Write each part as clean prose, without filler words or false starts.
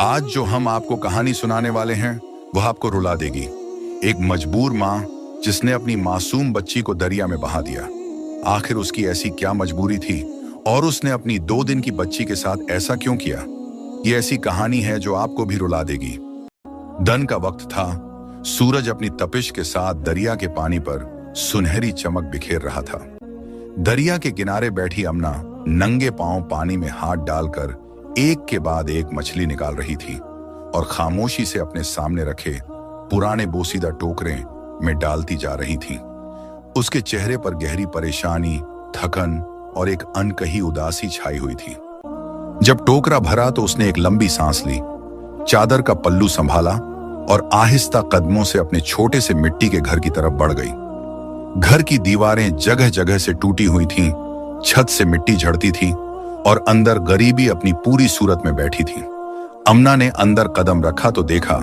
आज जो हम आपको कहानी सुनाने वाले हैं वह आपको रुला देगी। एक मजबूर माँ जिसने अपनी मासूम बच्ची को दरिया में बहा दिया। आखिर उसकी ऐसी क्या मजबूरी थी और उसने अपनी 2 दिन की बच्ची के साथ ऐसा क्यों किया? ये ऐसी कहानी है जो आपको भी रुला देगी। दिन का वक्त था। सूरज अपनी तपिश के साथ दरिया के पानी पर सुनहरी चमक बिखेर रहा था। दरिया के किनारे बैठी अमना नंगे पांव पानी में हाथ डालकर एक के बाद एक मछली निकाल रही थी और खामोशी से अपने सामने रखे पुराने बोसीदा टोकरे में डालती जा रही थी। उसके चेहरे पर गहरी परेशानी, थकन और एक अनकही उदासी छाई हुई थी। जब टोकरा भरा तो उसने एक लंबी सांस ली, चादर का पल्लू संभाला और आहिस्ता कदमों से अपने छोटे से मिट्टी के घर की तरफ बढ़ गई। घर की दीवारें जगह जगह से टूटी हुई थीं, छत से मिट्टी झड़ती थी और अंदर गरीबी अपनी पूरी सूरत में बैठी थी। अमना ने अंदर कदम रखा तो देखा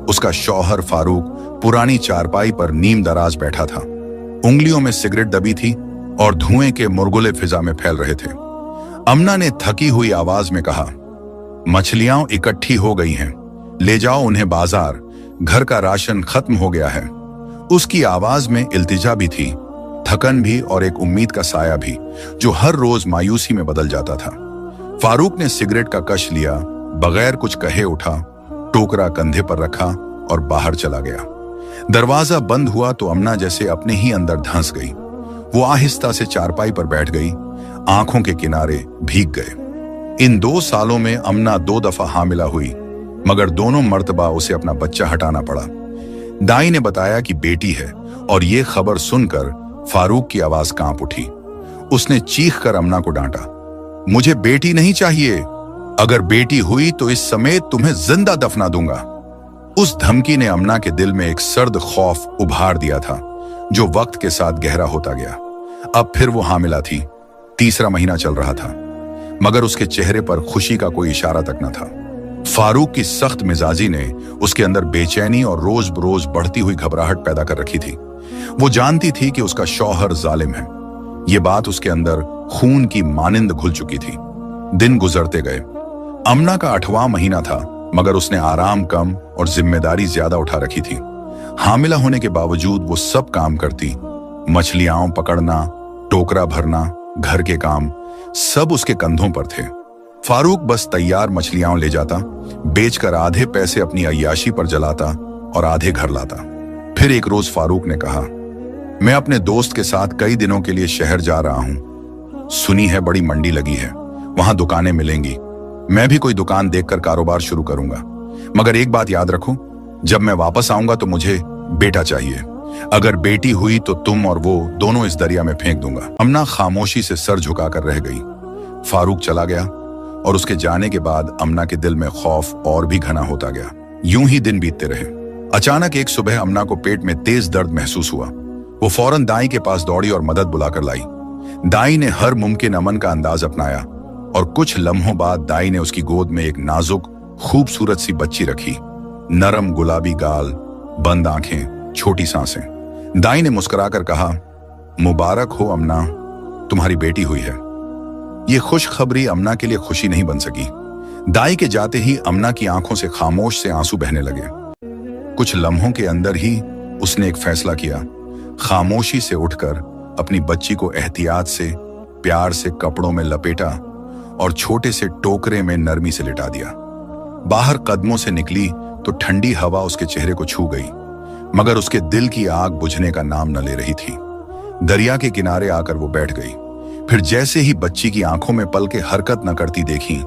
उसका शौहर फारूक पुरानी चारपाई पर नीम दराज बैठा था। उंगलियों में सिगरेट दबी थी और धुएं के मुरगुले फिजा में फैल रहे थे। अमना ने थकी हुई आवाज में कहा, मछलियां इकट्ठी हो गई हैं, ले जाओ उन्हें बाजार, घर का राशन खत्म हो गया है। उसकी आवाज में इल्तिजा भी थी, थकन भी और एक उम्मीद का साया भी जो हर रोज मायूसी में बदल जाता था। फारूक ने सिगरेट का कश लिया, बगैर कुछ कहे उठा, टोकरा कंधे पर रखा और बाहर चला गया। दरवाजा बंद हुआ तो अमना जैसे अपने ही अंदर धंस गई। वो आहिस्ता से चारपाई पर बैठ गई, आंखों के किनारे भीग गए। इन 2 सालों में अमना 2 दफा हामिला हुई, मगर दोनों मर्तबा उसे अपना बच्चा हटाना पड़ा। दाई ने बताया कि बेटी है और ये खबर सुनकर फारूक की आवाज कांप उठी। उसने चीख कर अमना को डांटा, मुझे बेटी नहीं चाहिए, अगर बेटी हुई तो इस समय तुम्हें जिंदा दफना दूंगा। उस धमकी ने अमना के दिल में एक सर्द खौफ उभार दिया था जो वक्त के साथ गहरा होता गया। अब फिर वो हामिला थी, 3रा महीना चल रहा था, मगर उसके चेहरे पर खुशी का कोई इशारा तक न था। फारूक की सख्त मिजाजी ने उसके अंदर बेचैनी और रोज बरोज बढ़ती हुई घबराहट पैदा कर रखी थी। वो जानती थी कि उसका शौहर जालिम है। ये बात उसके अंदर खून की मानिंद घुल चुकी थी। दिन गुजरते गए। अमना का 8वां महीना था, मगर उसने आराम कम और जिम्मेदारी ज्यादा उठा रखी थी। हामिला होने के बावजूद वो सब काम करती। मछलियां पकड़ना, टोकरा भरना, घर के काम, सब उसके कंधों पर थे। फारूक बस तैयार मछलियां ले जाता, बेचकर आधे पैसे अपनी अय्याशी पर जलाता और आधे घर लाता। फिर एक रोज फारूक ने कहा, मैं अपने दोस्त के साथ कई दिनों के लिए शहर जा रहा हूं। सुनी है बड़ी मंडी लगी है, वहां दुकानें मिलेंगी। मैं भी कोई दुकान देखकर कारोबार शुरू करूंगा, मगर एक बात याद रखो, जब मैं वापस आऊंगा तो मुझे बेटा चाहिए। अगर बेटी हुई तो तुम और वो दोनों इस दरिया में फेंक दूंगा। अमना खामोशी से सर झुकाकर रह गई। फारूक चला गया और उसके जाने के बाद अमना के दिल में खौफ और भी घना होता गया। यूं ही दिन बीतते रहे। अचानक एक सुबह अमना को पेट में तेज दर्द महसूस हुआ। वो फौरन दाई के पास दौड़ी और मदद बुलाकर लाई। दाई ने हर मुमकिन अमन का अंदाज अपनाया और कुछ लम्हों बाद दाई ने उसकी गोद में एक नाजुक खूबसूरत सी बच्ची रखी। नरम गुलाबी गाल, बंद आंखें, छोटी सांसें। दाई ने मुस्कुराकर कहा, मुबारक हो अमना, तुम्हारी बेटी हुई है। ये खुशखबरी अमना के लिए खुशी नहीं बन सकी। दाई के जाते ही अमना की आंखों से खामोश से आंसू बहने लगे। कुछ लम्हों के अंदर ही उसने एक फैसला किया। खामोशी से उठकर अपनी बच्ची को एहतियात से प्यार से कपड़ों में लपेटा और छोटे से टोकरे में नरमी से लिटा दिया। बाहर कदमों से निकली तो ठंडी हवा उसके चेहरे को छू गई, मगर उसके दिल की आग बुझने का नाम न ले रही थी। दरिया के किनारे आकर वो बैठ गई। फिर जैसे ही बच्ची की आंखों में पल के हरकत न करती देखी,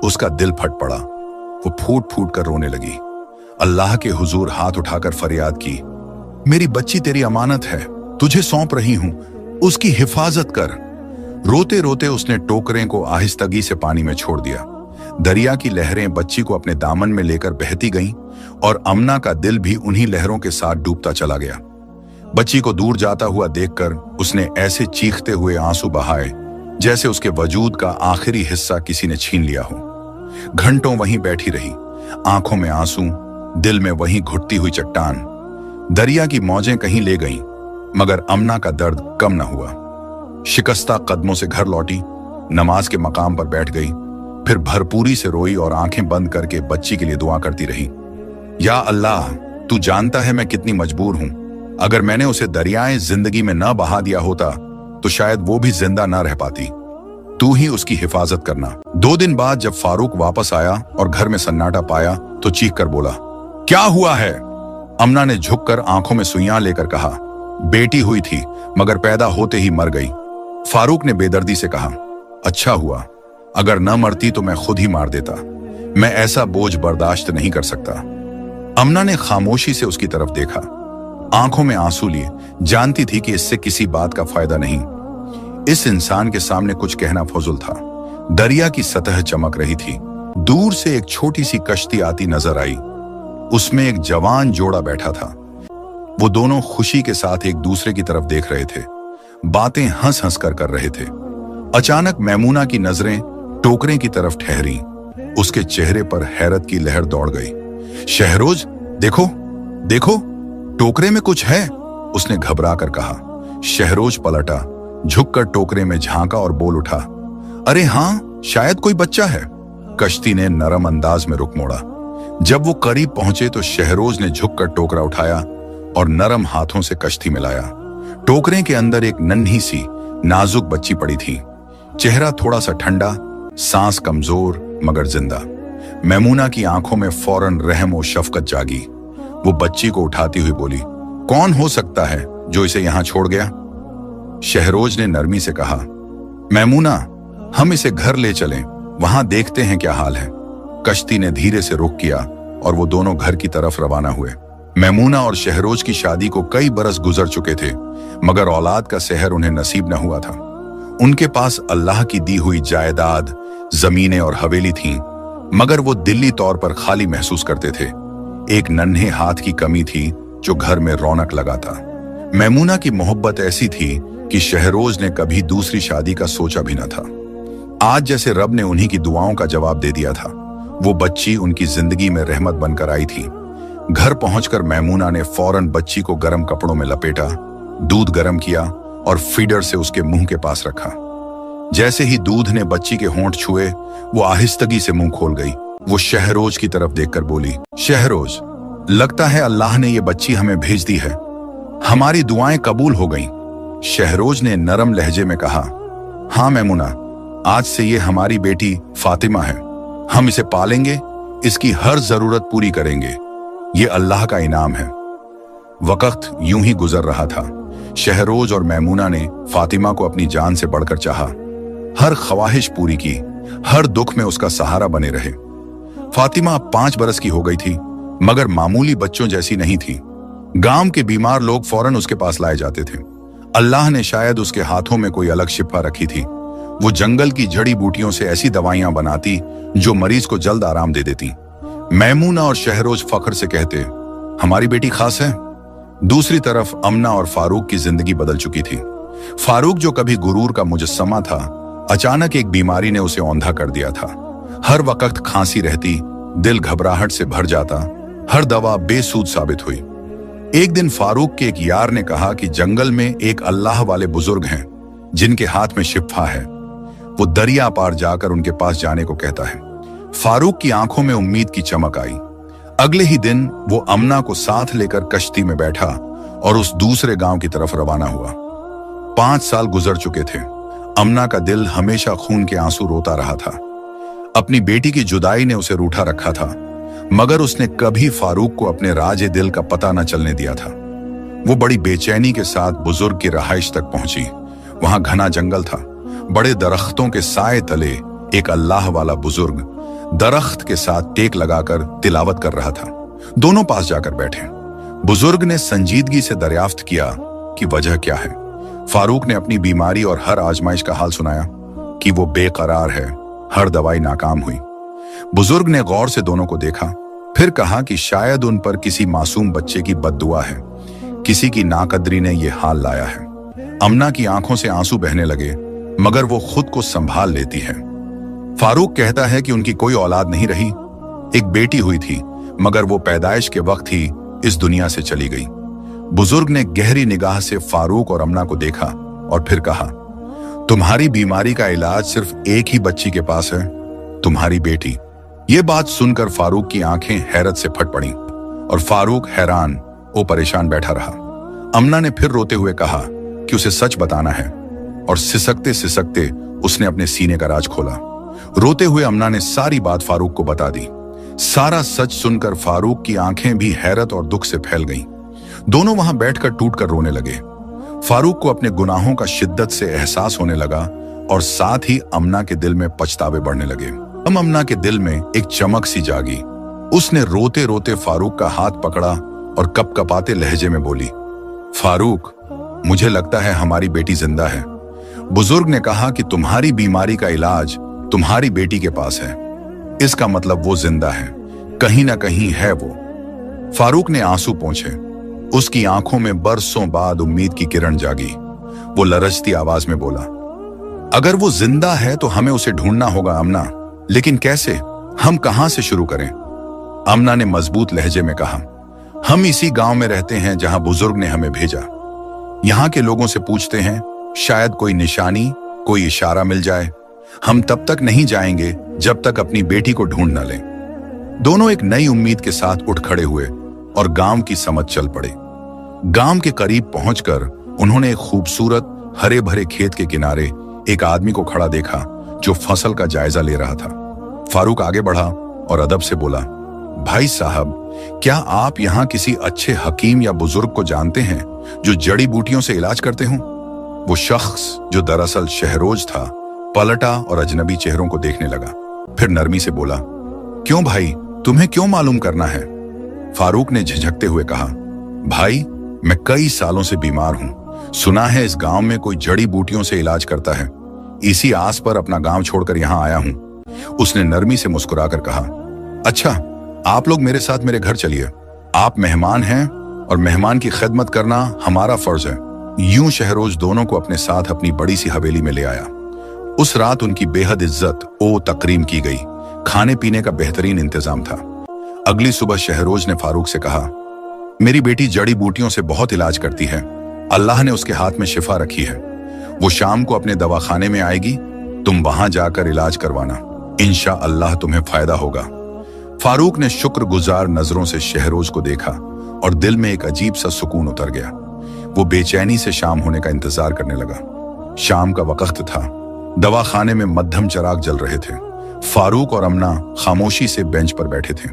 उसका दिल फट पड़ा। वो फूट फूट कर रोने लगी। अल्लाह के हुजूर हाथ उठाकर फरियाद की, मेरी बच्ची तेरी अमानत है, तुझे सौंप रही हूं, उसकी हिफाजत कर। रोते रोते उसने टोकरे को आहिस्तगी से पानी में छोड़ दिया। दरिया की लहरें बच्ची को अपने दामन में लेकर बहती गईं और अमना का दिल भी उन्हीं लहरों के साथ डूबता चला गया। बच्ची को दूर जाता हुआ देखकर उसने ऐसे चीखते हुए आंसू बहाए जैसे उसके वजूद का आखिरी हिस्सा किसी ने छीन लिया हो। घंटों वहीं बैठी रही, आंखों में आंसू, दिल में वहीं घुटती हुई चट्टान। दरिया की मौजें कहीं ले गईं, मगर अमना का दर्द कम न हुआ। शिकस्ता कदमों से घर लौटी, नमाज के मकाम पर बैठ गई। फिर भरपूरी से रोई और आंखें बंद करके बच्ची के लिए दुआ करती रही। या अल्लाह, तू जानता है मैं कितनी मजबूर हूं। अगर मैंने उसे दरियाए जिंदगी में न बहा दिया होता तो शायद वो भी जिंदा न रह पाती। तू ही उसकी हिफाजत करना। 2 दिन बाद जब फारूक वापस आया और घर में सन्नाटा पाया तो चीख कर बोला, क्या हुआ है? अमना ने झुककर आंखों में सुइयां लेकर कहा, बेटी हुई थी मगर पैदा होते ही मर गई। फारूक ने बेदर्दी से कहा, अच्छा हुआ, अगर न मरती तो मैं खुद ही मार देता। मैं ऐसा बोझ बर्दाश्त नहीं कर सकता। अमना ने खामोशी से उसकी तरफ देखा, आंखों में आंसू लिए। जानती थी कि इससे किसी बात का फायदा नहीं। इस इंसान के सामने कुछ कहना फजूल था। दरिया की सतह चमक रही थी। दूर से एक छोटी सी कश्ती आती नजर आई। उसमें एक जवान जोड़ा बैठा था। वो दोनों खुशी के साथ एक दूसरे की तरफ देख रहे थे, बातें हंस हंस कर रहे थे। अचानक मैमूना की नजरें टोकरे की तरफ ठहरी। उसके चेहरे पर हैरत की लहर दौड़ गई। शहरोज, देखो देखो, टोकरे में कुछ है, उसने घबरा कर कहा। शहरोज पलटा, झुककर टोकरे में झांका और बोल उठा, अरे हाँ, शायद कोई बच्चा है। कश्ती ने नरम अंदाज में रुख मोड़ा। जब वो करीब पहुंचे तो शहरोज ने झुककर टोकरा उठाया और नरम हाथों से कश्ती मिलाया। टोकरे के अंदर एक नन्ही सी नाजुक बच्ची पड़ी थी। चेहरा थोड़ा सा ठंडा, सांस कमजोर मगर जिंदा। मैमूना की आंखों में फौरन रहम और शफकत जागी। वो बच्ची को उठाती हुई बोली, कौन हो सकता है जो इसे यहां छोड़ गया? शहरोज ने नरमी से कहा, मैमूना, हम इसे घर ले चलें, वहां देखते हैं क्या हाल है। कश्ती ने धीरे से रुख किया और वो दोनों घर की तरफ रवाना हुए। मैमूना और शहरोज की शादी को कई बरस गुजर चुके थे मगर औलाद का सेहर उन्हें नसीब न हुआ था। उनके पास अल्लाह की दी हुई जायदाद, जमीनें और हवेली थीं, मगर वो दिली तौर पर खाली महसूस करते थे। एक नन्हे हाथ की कमी थी जो घर में रौनक लगाता। मैमूना की मोहब्बत ऐसी थी कि शहरोज ने कभी दूसरी शादी का सोचा भी न था। आज जैसे रब ने उन्हीं की दुआओं का जवाब दे दिया था। वो बच्ची उनकी जिंदगी में रहमत बनकर आई थी। घर पहुंचकर मैमूना ने फौरन बच्ची को गर्म कपड़ों में लपेटा, दूध गर्म किया और फीडर से उसके मुंह के पास रखा। जैसे ही दूध ने बच्ची के होंठ छुए, वो आहिस्तगी से मुंह खोल गई। वो शहरोज की तरफ देखकर बोली, शहरोज, लगता है अल्लाह ने ये बच्ची हमें भेज दी है। हमारी दुआएं कबूल हो गईं। शहरोज ने नरम लहजे में कहा, हाँ मैमूना, आज से ये हमारी बेटी फातिमा है। हम इसे पालेंगे, इसकी हर जरूरत पूरी करेंगे। ये अल्लाह का इनाम है। वक्त यूं ही गुजर रहा था। शहरोज और मैमूना ने फातिमा को अपनी जान से बढ़कर चाहा, हर ख्वाहिश पूरी की, हर दुख में उसका सहारा बने रहे। फातिमा अब 5 बरस की हो गई थी मगर मामूली बच्चों जैसी नहीं थी। गांव के बीमार लोग फौरन उसके पास लाए जाते थे। अल्लाह ने शायद उसके हाथों में कोई अलग शिफा रखी थी। वो जंगल की जड़ी बूटियों से ऐसी दवाइयां बनाती जो मरीज को जल्द आराम दे देती। मैमूना और शहरोज फख्र से कहते, हमारी बेटी खास है। दूसरी तरफ अमना और फारूक की जिंदगी बदल चुकी थी। फारूक, जो कभी गुरूर का मुजस्समा था, अचानक एक बीमारी ने उसे औंधा कर दिया था। हर वक्त खांसी रहती, दिल घबराहट से भर जाता, हर दवा बेसूद साबित हुई। एक दिन फारूक के एक यार ने कहा कि जंगल में एक अल्लाह वाले बुजुर्ग हैं जिनके हाथ में शिफा है। वो दरिया पार जाकर उनके पास जाने को कहता है। फारूक की आंखों में उम्मीद की चमक आई। अगले ही दिन वो अमना को साथ लेकर कश्ती में बैठा और उस दूसरे गांव की तरफ रवाना हुआ। 5 साल गुजर चुके थे। अमना का दिल हमेशा खून के आंसू रोता रहा था। अपनी बेटी की जुदाई ने उसे रूठा रखा था, मगर उसने कभी फारूक को अपने राजे दिल का पता न चलने दिया था। वो बड़ी बेचैनी के साथ बुजुर्ग की रहाइश तक पहुंची। वहां घना जंगल था। बड़े दरख्तों के साए तले एक अल्लाह वाला बुजुर्ग दरख्त के साथ टेक लगाकर तिलावत कर रहा था। दोनों पास जाकर बैठे। बुजुर्ग ने संजीदगी से दरियाफ्त किया कि वजह क्या है। फारूक ने अपनी बीमारी और हर आजमाइश का हाल सुनाया कि वो बेकरार है, हर दवाई नाकाम हुई। बुजुर्ग ने गौर से दोनों को देखा, फिर कहा कि शायद उन पर किसी मासूम बच्चे की बद्दुआ है, किसी की नाकदरी ने ये हाल लाया है। अमना की आंखों से आंसू बहने लगे, मगर वो खुद को संभाल लेती है। फारूक कहता है कि उनकी कोई औलाद नहीं रही। एक बेटी हुई थी, मगर वो पैदाइश के वक्त ही इस दुनिया से चली गई। बुजुर्ग ने गहरी निगाह से फारूक और अमना को देखा और फिर कहा, तुम्हारी बीमारी का इलाज सिर्फ एक ही बच्ची के पास है। तुम्हारी बेटी। ये बात सुनकर फारूक की आंखें हैरत से फट पड़ी और फारूक हैरान और परेशान बैठा रहा। अमना ने फिर रोते हुए कहा कि उसे सच बताना है और सिसकते सिसकते उसने अपने सीने का राज खोला। रोते हुए अमना ने सारी बात फारूक को बता दी। सारा सच सुनकर फारूक की आंखें भी हैरत और दुख से फैल गईं। दोनों वहां बैठकर टूटकर रोने लगे। फारूक को अपने गुनाहों का शिद्दत से एहसास होने लगा और साथ ही अमना के दिल में पछतावे बढ़ने लगे। अमना के दिल में एक चमक सी जागी। उसने रोते रोते फारूक का हाथ पकड़ा और कपकपाते लहजे में बोली, फारूक, मुझे लगता है हमारी बेटी जिंदा है। बुजुर्ग ने कहा कि तुम्हारी बीमारी का इलाज तुम्हारी बेटी के पास है। इसका मतलब वो जिंदा है, कहीं ना कहीं है वो। फारूक ने आंसू पोंछे। उसकी आंखों में बरसों बाद उम्मीद की किरण जागी। वो लरजती आवाज में बोला, अगर वो जिंदा है तो हमें उसे ढूंढना होगा अमना, लेकिन कैसे? हम कहां से शुरू करें? अमना ने मजबूत लहजे में कहा, हम इसी गांव में रहते हैं जहां बुजुर्ग ने हमें भेजा। यहां के लोगों से पूछते हैं, शायद कोई निशानी, कोई इशारा मिल जाए। हम तब तक नहीं जाएंगे जब तक अपनी बेटी को ढूंढ न लें। दोनों एक नई उम्मीद के साथ उठ खड़े हुए और गांव की समझ चल पड़े। गांव के करीब पहुंचकर उन्होंने एक खूबसूरत हरे भरे खेत के किनारे एक आदमी को खड़ा देखा जो फसल का जायजा ले रहा था। फारूक आगे बढ़ा और अदब से बोला, भाई साहब, क्या आप यहाँ किसी अच्छे हकीम या बुजुर्ग को जानते हैं जो जड़ी बूटियों से इलाज करते हों? वो शख्स, जो दरअसल शहरोज था, पलटा और अजनबी चेहरों को देखने लगा। फिर नरमी से बोला, क्यों भाई, तुम्हें क्यों मालूम करना है? फारूक ने झिझकते हुए कहा, भाई, मैं कई सालों से बीमार हूं। सुना है इस गांव में कोई जड़ी बूटियों से इलाज करता है। इसी आस पर अपना गांव छोड़कर यहां आया हूं। उसने नरमी से मुस्कुराकर कहा, अच्छा, आप लोग मेरे साथ मेरे घर चलिए। आप मेहमान हैं और मेहमान की खिदमत करना हमारा फर्ज है। यूं शहरोज दोनों को अपने साथ अपनी बड़ी सी हवेली में ले आया। उस रात उनकी बेहद इज्जत ओ तकरीम की गई। खाने पीने का बेहतरीन इंतजाम था। अगली सुबह शहरोज ने फारूक से कहा, मेरी बेटी जड़ी बूटियों से बहुत इलाज करती है। अल्लाह ने उसके हाथ में शिफा रखी है। वो शाम को अपने दवाखाने में आएगी, तुम वहां जाकर इलाज करवाना। इंशा अल्लाह तुम्हें फायदा होगा। फारूक ने शुक्रगुजार नजरों से शहरोज को देखा और दिल में एक अजीब सा सुकून उतर गया। वो बेचैनी से शाम होने का इंतजार करने लगा। शाम का वक्त था। दवाखाने में मध्यम चिराग जल रहे थे। फारूक और अमना खामोशी से बेंच पर बैठे थे।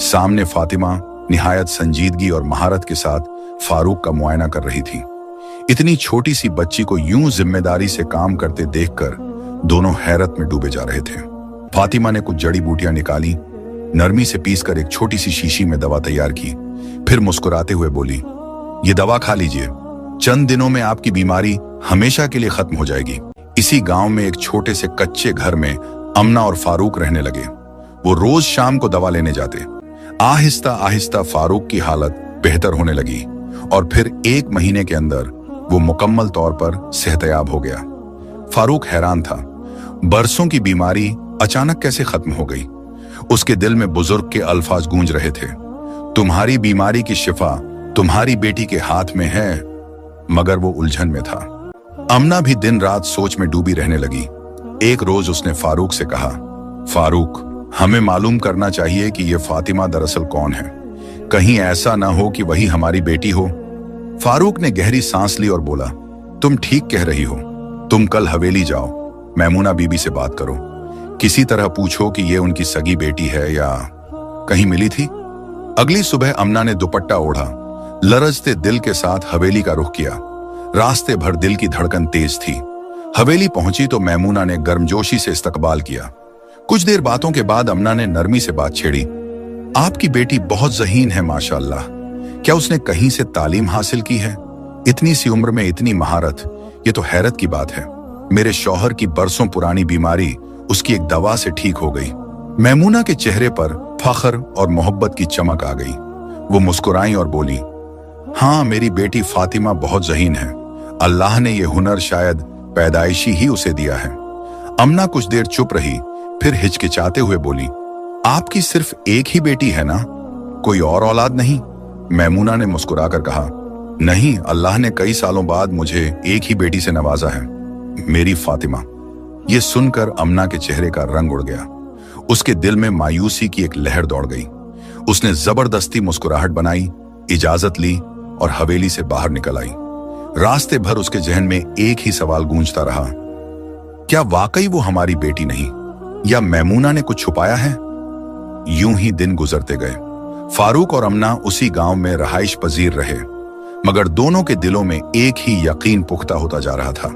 सामने फातिमा निहायत संजीदगी और महारत के साथ फारूक का मुआयना कर रही थी। इतनी छोटी सी बच्ची को यूं जिम्मेदारी से काम करते देखकर दोनों हैरत में डूबे जा रहे थे। फातिमा ने कुछ जड़ी बूटियां निकाली, नरमी से पीसकर एक छोटी सी शीशी में दवा तैयार की। फिर मुस्कुराते हुए बोली, ये दवा खा लीजिए, चंद दिनों में आपकी बीमारी हमेशा के लिए खत्म हो जाएगी। इसी गांव में एक छोटे से कच्चे घर में अमना और फारूक रहने लगे। वो रोज शाम को दवा लेने जाते। आहिस्ता आहिस्ता फारूक की हालत बेहतर होने लगी और फिर 1 महीने के अंदर वो मुकम्मल तौर पर सेहतयाब हो गया। फारूक हैरान था, बरसों की बीमारी अचानक कैसे खत्म हो गई। उसके दिल में बुजुर्ग के अल्फाज गूंज रहे थे, तुम्हारी बीमारी की शिफा तुम्हारी बेटी के हाथ में है। मगर वो उलझन में था। अमना भी दिन रात सोच में डूबी रहने लगी। एक रोज उसने फारूक से कहा, फारूक, हमें मालूम करना चाहिए कि ये फातिमा दरअसल कौन है। कहीं ऐसा ना हो कि वही हमारी बेटी हो। फारूक ने गहरी सांस ली और बोला, तुम ठीक कह रही हो। तुम कल हवेली जाओ, मैमूना बीबी से बात करो। किसी तरह पूछो कि ये उनकी सगी बेटी है या कहीं मिली थी। अगली सुबह अमना ने दुपट्टा ओढ़ा, लरजते दिल के साथ हवेली का रुख किया। रास्ते भर दिल की धड़कन तेज थी। हवेली पहुंची तो मैमूना ने गर्मजोशी से इस्तकबाल किया। कुछ देर बातों के बाद अमना ने नरमी से बात छेड़ी, आपकी बेटी बहुत ज़हीन है माशाअल्लाह। क्या उसने कहीं से तालीम हासिल की है? इतनी सी उम्र में इतनी महारत, ये तो हैरत की बात है। मेरे शौहर की बरसों पुरानी बीमारी उसकी एक दवा से ठीक हो गई। मैमूना के चेहरे पर फख्र और मोहब्बत की चमक आ गई। वो मुस्कुराई और बोली, हाँ, मेरी बेटी फातिमा बहुत ज़हीन है। अल्लाह ने ये हुनर शायद पैदाइशी ही उसे दिया है। अमना कुछ देर चुप रही, फिर हिचकिचाते हुए बोली, आपकी सिर्फ एक ही बेटी है ना, कोई और औलाद नहीं? मैमूना ने मुस्कुराकर कहा, नहीं, अल्लाह ने कई सालों बाद मुझे एक ही बेटी से नवाजा है, मेरी फातिमा। ये सुनकर अमना के चेहरे का रंग उड़ गया। उसके दिल में मायूसी की एक लहर दौड़ गई। उसने जबरदस्ती मुस्कुराहट बनाई, इजाजत ली और हवेली से बाहर निकल आई। रास्ते भर उसके जहन में एक ही सवाल गूंजता रहा, क्या वाकई वो हमारी बेटी नहीं, या मैमूना ने कुछ छुपाया है? यूं ही दिन गुजरते गए। फारूक और अमना उसी गांव में रहाइश पजीर रहे, मगर दोनों के दिलों में एक ही यकीन पुख्ता होता जा रहा था,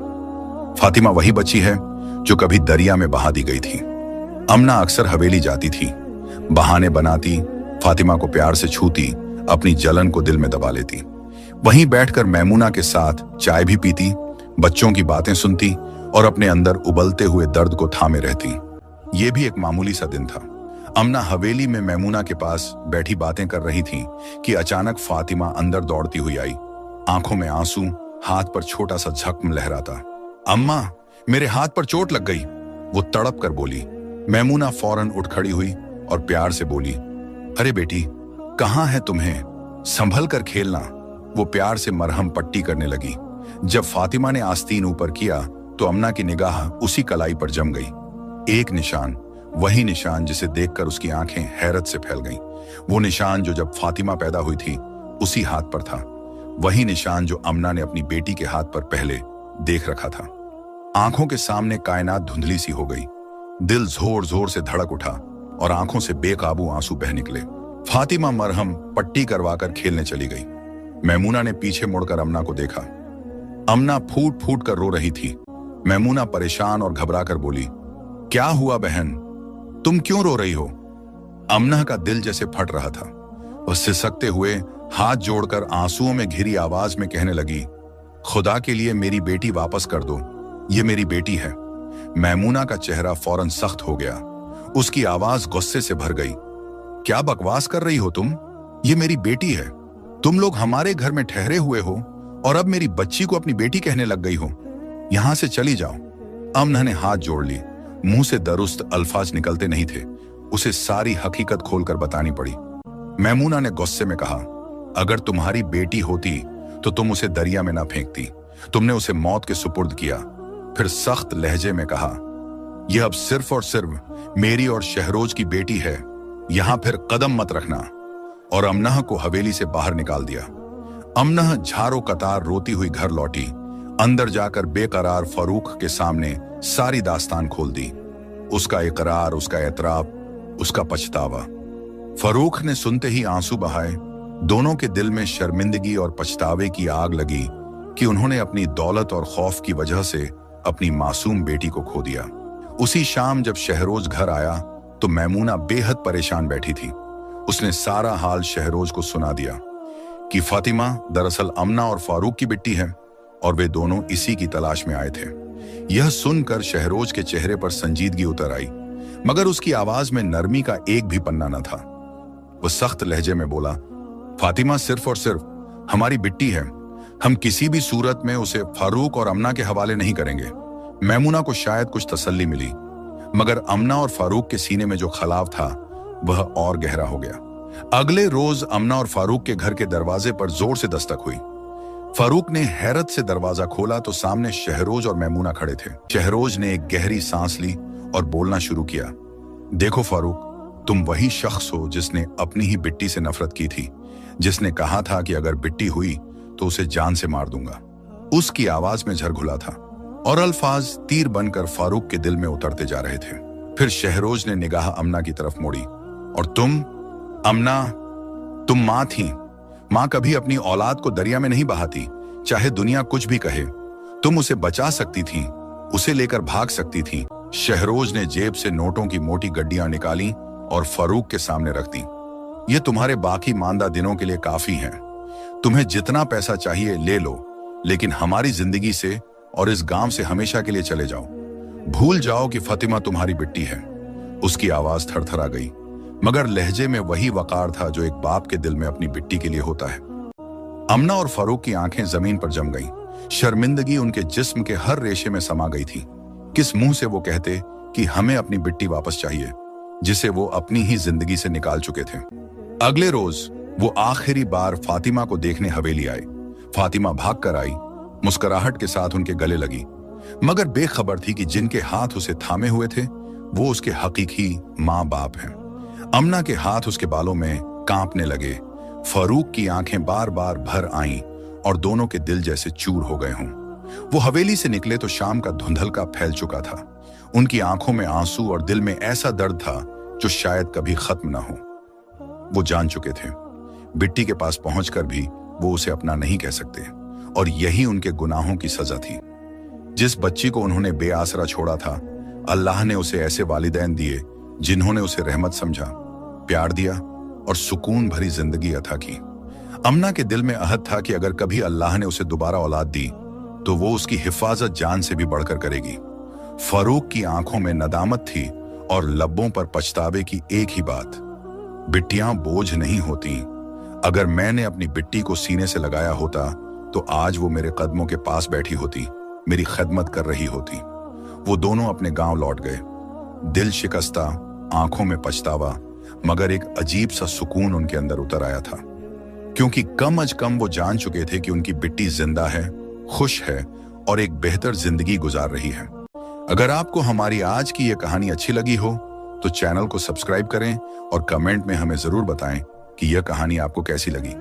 फातिमा वही बच्ची है जो कभी दरिया में बहा दी गई थी। अमना अक्सर हवेली जाती थी, बहाने बनाती, फातिमा को प्यार से छूती, अपनी जलन को दिल में दबा लेती। वहीं बैठकर मैमूना के साथ चाय भी पीती, बच्चों की बातें सुनती और अपने अंदर उबलते हुए दर्द को थामे रहती। ये भी एक मामूली सा दिन था। अमना हवेली में मैमूना के पास बैठी बातें कर रही थी कि अचानक फातिमा अंदर दौड़ती हुई आई, आंखों में आंसू, हाथ पर छोटा सा जख्म लहराता। अम्मा, मेरे हाथ पर चोट लग गई, वो तड़प कर बोली। मैमूना फौरन उठ खड़ी हुई और प्यार से बोली, अरे बेटी, कहाँ है तुम्हें, संभल कर खेलना। वो प्यार से मरहम पट्टी करने लगी। जब फातिमा ने आस्तीन ऊपर किया तो अमना की निगाह उसी कलाई पर जम गई। एक निशान, वही निशान जिसे देखकर उसकी आंखें हैरत से फैल गईं। वो निशान जो जब फातिमा पैदा हुई थी उसी हाथ पर था, वही निशान जो अमना ने अपनी बेटी के हाथ पर पहले देख रखा था। आंखों के सामने कायनात धुंधली सी हो गई। दिल जोर जोर से धड़क उठा और आंखों से बेकाबू आंसू बह निकले। फातिमा मरहम पट्टी करवाकर खेलने चली गई। मैमूना ने पीछे मुड़कर अमना को देखा। अमना फूट फूट कर रो रही थी। मैमूना परेशान और घबरा कर बोली, क्या हुआ बहन, तुम क्यों रो रही हो? अमना का दिल जैसे फट रहा था। वह सिसकते हुए हाथ जोड़कर आंसुओं में घिरी आवाज में कहने लगी, खुदा के लिए मेरी बेटी वापस कर दो, ये मेरी बेटी है। मैमूना का चेहरा फौरन सख्त हो गया। उसकी आवाज गुस्से से भर गई। क्या बकवास कर रही हो तुम? ये मेरी बेटी है। तुम लोग हमारे घर में ठहरे हुए हो और अब मेरी बच्ची को अपनी बेटी कहने लग गई हो। यहां से चली जाओ। अमना ने हाथ जोड़ ली। मुंह से दुरुस्त अल्फाज निकलते नहीं थे। उसे सारी हकीकत खोलकर बतानी पड़ी। मैमूना ने गुस्से में कहा, अगर तुम्हारी बेटी होती तो तुम उसे दरिया में ना फेंकती। तुमने उसे मौत के सुपुर्द किया। फिर सख्त लहजे में कहा, यह अब सिर्फ और सिर्फ मेरी और शहरोज की बेटी है, यहां फिर कदम मत रखना। और अमना को हवेली से बाहर निकाल दिया। अमना झारो कतार रोती हुई घर लौटी। अंदर जाकर बेकरार फारूक के सामने सारी दास्तान खोल दी। उसका इकरार, उसका एतराफ, उसका पछतावा। फारूक ने सुनते ही आंसू बहाए। दोनों के दिल में शर्मिंदगी और पछतावे की आग लगी कि उन्होंने अपनी दौलत और खौफ की वजह से अपनी मासूम बेटी को खो दिया। उसी शाम जब शहरोज घर आया तो मैमूना बेहद परेशान बैठी थी। उसने सारा हाल शहरोज को सुना दिया कि फातिमा दरअसल अमना और फारूक की बेटी है और वे दोनों इसी की तलाश में आए थे। यह सुनकर शहरोज के चेहरे पर संजीदगी उतर आई, मगर उसकी आवाज में नरमी का एक भी पन्ना न था। वह सख्त लहजे में बोला, फातिमा सिर्फ और सिर्फ हमारी बिट्टी है। हम किसी भी सूरत में उसे फारूक और अमना के हवाले नहीं करेंगे। मैमूना को शायद कुछ तसल्ली मिली, मगर अमना और फारूक के सीने में जो खलाव था वह और गहरा हो गया। अगले रोज अमना और फारूक के घर के दरवाजे पर जोर से दस्तक हुई। फारूक ने हैरत से दरवाजा खोला तो सामने शहरोज और मैमूना खड़े थे। शहरोज ने एक गहरी सांस ली और बोलना शुरू किया, देखो फारूक, तुम वही शख्स हो जिसने अपनी ही बिट्टी से नफरत की थी, जिसने कहा था कि अगर बिट्टी हुई तो उसे जान से मार दूंगा। उसकी आवाज में झरघुला था और अल्फाज तीर बनकर फारूक के दिल में उतरते जा रहे थे। फिर शहरोज ने निगाह अमना की तरफ मोड़ी, और तुम अमना, तुम मां थी। मां कभी अपनी औलाद को दरिया में नहीं बहाती, चाहे दुनिया कुछ भी कहे। तुम उसे बचा सकती थी, उसे लेकर भाग सकती थी। शहरोज ने जेब से नोटों की मोटी गड्डियां निकाली और फारूक के सामने रख दी। ये तुम्हारे बाकी मांदा दिनों के लिए काफी हैं। तुम्हें जितना पैसा चाहिए ले लो, लेकिन हमारी जिंदगी से और इस गांव से हमेशा के लिए चले जाओ। भूल जाओ कि फातिमा तुम्हारी बिट्टी है। उसकी आवाज थरथरा गई, मगर लहजे में वही वकार था जो एक बाप के दिल में अपनी बिट्टी के लिए होता है। अमना और फारूक की आंखें जमीन पर जम गईं। शर्मिंदगी उनके जिस्म के हर रेशे में समा गई थी। किस मुंह से वो कहते कि हमें अपनी बिट्टी वापस चाहिए, जिसे वो अपनी ही जिंदगी से निकाल चुके थे। अगले रोज वो आखिरी बार फातिमा को देखने हवेली आए। फातिमा भागकर आई, मुस्कुराहट के साथ उनके गले लगी, मगर बेखबर थी कि जिनके हाथ उसे थामे हुए थे वो उसके हकीकी माँ बाप हैं। अमना के हाथ उसके बालों में कांपने लगे। फारूक की आंखें बार बार भर आईं और दोनों के दिल जैसे चूर हो गए हों। वो हवेली से निकले तो शाम का धुंधलका फैल चुका था। उनकी आंखों में आंसू और दिल में ऐसा दर्द था जो शायद कभी खत्म ना हो। वो जान चुके थे बिट्टी के पास पहुंचकर भी वो उसे अपना नहीं कह सकते, और यही उनके गुनाहों की सजा थी। जिस बच्ची को उन्होंने बेआसरा छोड़ा था, अल्लाह ने उसे ऐसे वालिदैन दिए जिन्होंने उसे रहमत समझा, प्यार दिया और सुकून भरी जिंदगी अता की। अमना के दिल में अहद था कि अगर कभी अल्लाह ने उसे दोबारा औलाद दी तो वो उसकी हिफाजत जान से भी बढ़कर करेगी। फारूक की आंखों में नदामत थी और लब्बों पर पछतावे की एक ही बात, बिट्टियां बोझ नहीं होती। अगर मैंने अपनी बिट्टी को सीने से लगाया होता तो आज वो मेरे कदमों के पास बैठी होती, मेरी खिदमत कर रही होती। वो दोनों अपने गांव लौट गए, दिल शिकस्ता, आंखों में पछतावा, मगर एक अजीब सा सुकून उनके अंदर उतर आया था, क्योंकि कम अज कम वो जान चुके थे कि उनकी बिट्टी जिंदा है, खुश है और एक बेहतर जिंदगी गुजार रही है। अगर आपको हमारी आज की ये कहानी अच्छी लगी हो तो चैनल को सब्सक्राइब करें और कमेंट में हमें जरूर बताएं कि यह कहानी आपको कैसी लगी।